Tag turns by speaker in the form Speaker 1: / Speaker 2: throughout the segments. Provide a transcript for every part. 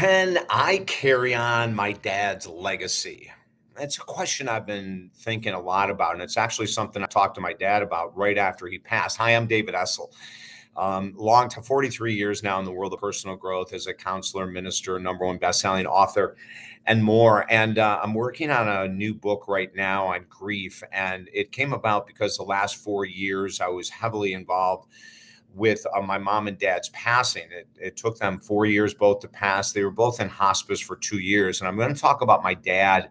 Speaker 1: Can I carry on my dad's legacy? That's a question I've been thinking a lot about, and it's actually something I talked to my dad about right after he passed. Hi, I'm David Essel. Long to 43 years now in the world of personal growth as a counselor, minister, number one best-selling author, and more. And I'm working on a new book right now on grief, and it came about because the last 4 years I was heavily involved with my mom and dad's passing. It took them 4 years both to pass. They were both in hospice for 2 years. And I'm going to talk about my dad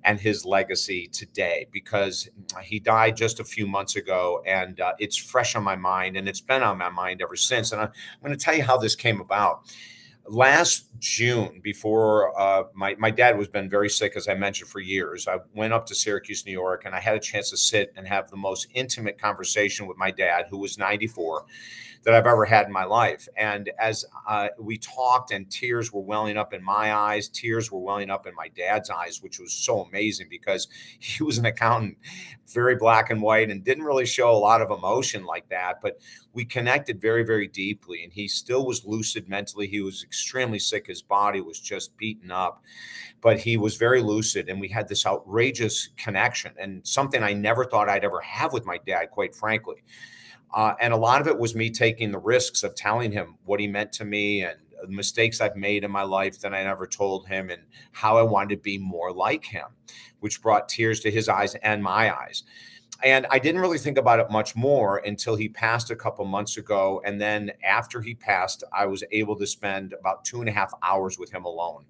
Speaker 1: and his legacy today because he died just a few months ago and it's fresh on my mind and it's been on my mind ever since. And I'm going to tell you how this came about. Last June, before my dad was been very sick, as I mentioned, for years, I went up to Syracuse, New York, and I had a chance to sit and have the most intimate conversation with my dad, who was 94, that I've ever had in my life. And as we talked, and tears were welling up in my eyes, tears were welling up in my dad's eyes, which was so amazing because he was an accountant, very black and white, and didn't really show a lot of emotion like that. But we connected very, very deeply, and he still was lucid mentally. He was extremely sick. His body was just beaten up, but he was very lucid, and we had this outrageous connection and something I never thought I'd ever have with my dad, quite frankly. And a lot of it was me taking the risks of telling him what he meant to me and the mistakes I've made in my life that I never told him and how I wanted to be more like him, which brought tears to his eyes and my eyes. And I didn't really think about it much more until he passed a couple months ago. And then after he passed, I was able to spend about 2.5 hours with him alone.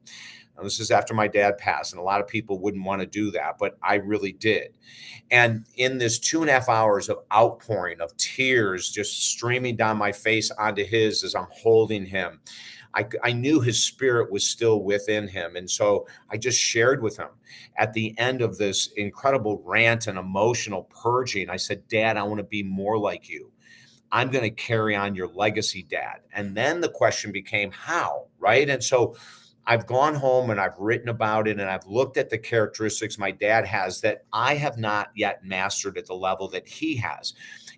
Speaker 1: Now, this is after my dad passed, and a lot of people wouldn't want to do that, but I really did. And in this 2.5 hours of outpouring of tears just streaming down my face onto his as I'm holding him, I knew his spirit was still within him. And so I just shared with him at the end of this incredible rant and emotional purging. I said, Dad, I want to be more like you. I'm going to carry on your legacy, Dad. And then the question became how, right? And so I've gone home and I've written about it and I've looked at the characteristics my dad has that I have not yet mastered at the level that he has.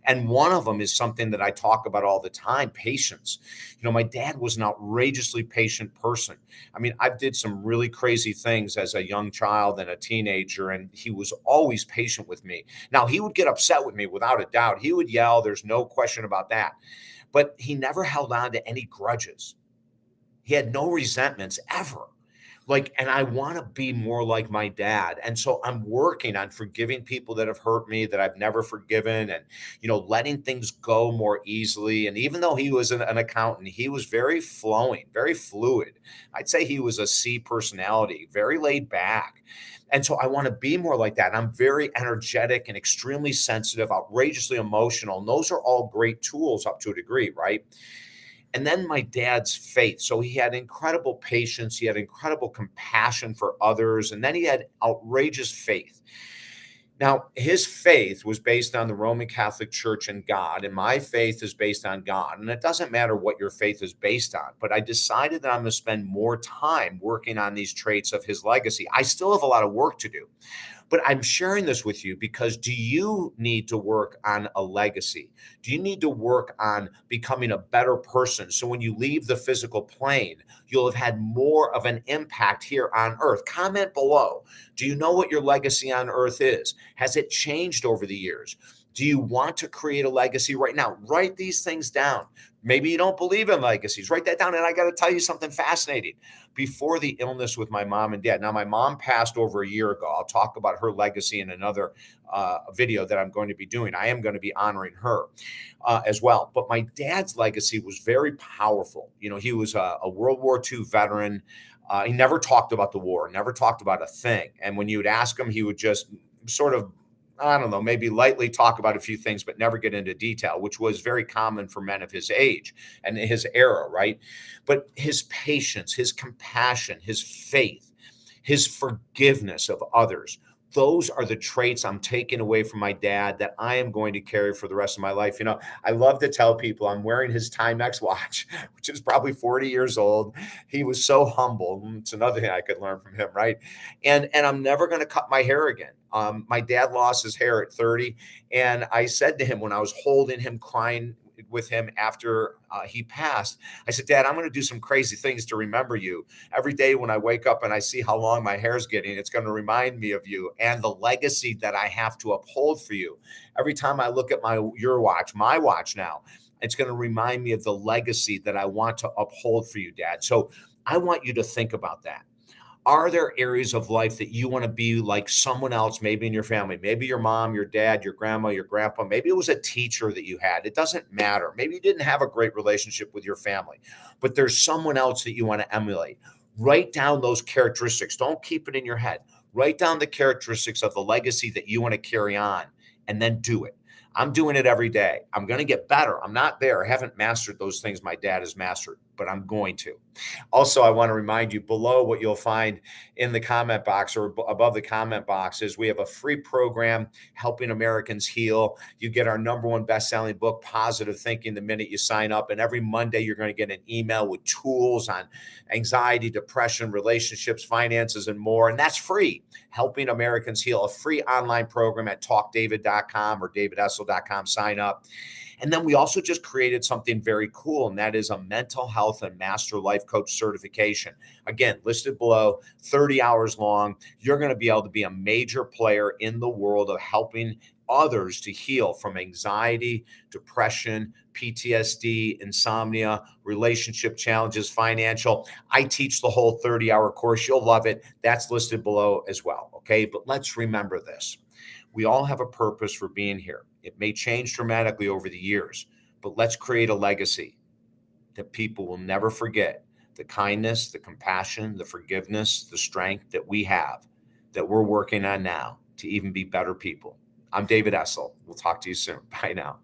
Speaker 1: And one of them is something that I talk about all the time, patience. My dad was an outrageously patient person. I mean, I did some really crazy things as a young child and a teenager, and he was always patient with me. Now, he would get upset with me without a doubt. He would yell, there's no question about that. But he never held on to any grudges. He had no resentments ever. And I want to be more like my dad. And so I'm working on forgiving people that have hurt me that I've never forgiven and, letting things go more easily. And even though he was an accountant, he was very flowing, very fluid. I'd say he was a C personality, very laid back. And so I want to be more like that. And I'm very energetic and extremely sensitive, outrageously emotional. And those are all great tools up to a degree, right? And then my dad's faith. So he had incredible patience. He had incredible compassion for others. And then he had outrageous faith. Now, his faith was based on the Roman Catholic Church and God, and my faith is based on God. And it doesn't matter what your faith is based on, but I decided that I'm going to spend more time working on these traits of his legacy. I still have a lot of work to do. But I'm sharing this with you because do you need to work on a legacy? Do you need to work on becoming a better person? So when you leave the physical plane, you'll have had more of an impact here on earth. Comment below. Do you know what your legacy on earth is? Has it changed over the years? Do you want to create a legacy right now? Write these things down. Maybe you don't believe in legacies. Write that down. And I got to tell you something fascinating. Before the illness with my mom and dad, now my mom passed over a year ago. I'll talk about her legacy in another video that I'm going to be doing. I am going to be honoring her as well. But my dad's legacy was very powerful. He was a World War II veteran. He never talked about the war, never talked about a thing. And when you would ask him, he would just sort of, I don't know, maybe lightly talk about a few things, but never get into detail, which was very common for men of his age and his era, right? But his patience, his compassion, his faith, his forgiveness of others, those are the traits I'm taking away from my dad that I am going to carry for the rest of my life. I love to tell people I'm wearing his Timex watch, which is probably 40 years old. He was so humble. It's another thing I could learn from him, right? And I'm never going to cut my hair again. My dad lost his hair at 30. And I said to him when I was holding him crying with him after he passed. I said, Dad, I'm going to do some crazy things to remember you. Every day when I wake up and I see how long my hair's getting, it's going to remind me of you and the legacy that I have to uphold for you. Every time I look at my watch now, it's going to remind me of the legacy that I want to uphold for you, Dad. So I want you to think about that. Are there areas of life that you want to be like someone else, maybe in your family, maybe your mom, your dad, your grandma, your grandpa, maybe it was a teacher that you had. It doesn't matter. Maybe you didn't have a great relationship with your family, but there's someone else that you want to emulate. Write down those characteristics. Don't keep it in your head. Write down the characteristics of the legacy that you want to carry on, and then do it. I'm doing it every day. I'm going to get better. I'm not there. I haven't mastered those things my dad has mastered, but I'm going to. Also, I want to remind you, below what you'll find in the comment box or above the comment box is we have a free program, Helping Americans Heal. You get our #1 best-selling book, Positive Thinking, the minute you sign up. And every Monday, you're going to get an email with tools on anxiety, depression, relationships, finances, and more. And that's free. Helping Americans Heal, a free online program at talkdavid.com or davidessel.com. Sign up. And then we also just created something very cool, and that is a mental health and master life coach certification. Again, listed below, 30 hours long. You're going to be able to be a major player in the world of helping others to heal from anxiety, depression, PTSD, insomnia, relationship challenges, financial. I teach the whole 30-hour course. You'll love it. That's listed below as well. Okay, but let's remember this. We all have a purpose for being here. It may change dramatically over the years, but let's create a legacy that people will never forget. The kindness, the compassion, the forgiveness, the strength that we have, that we're working on now to even be better people. I'm David Essel. We'll talk to you soon. Bye now.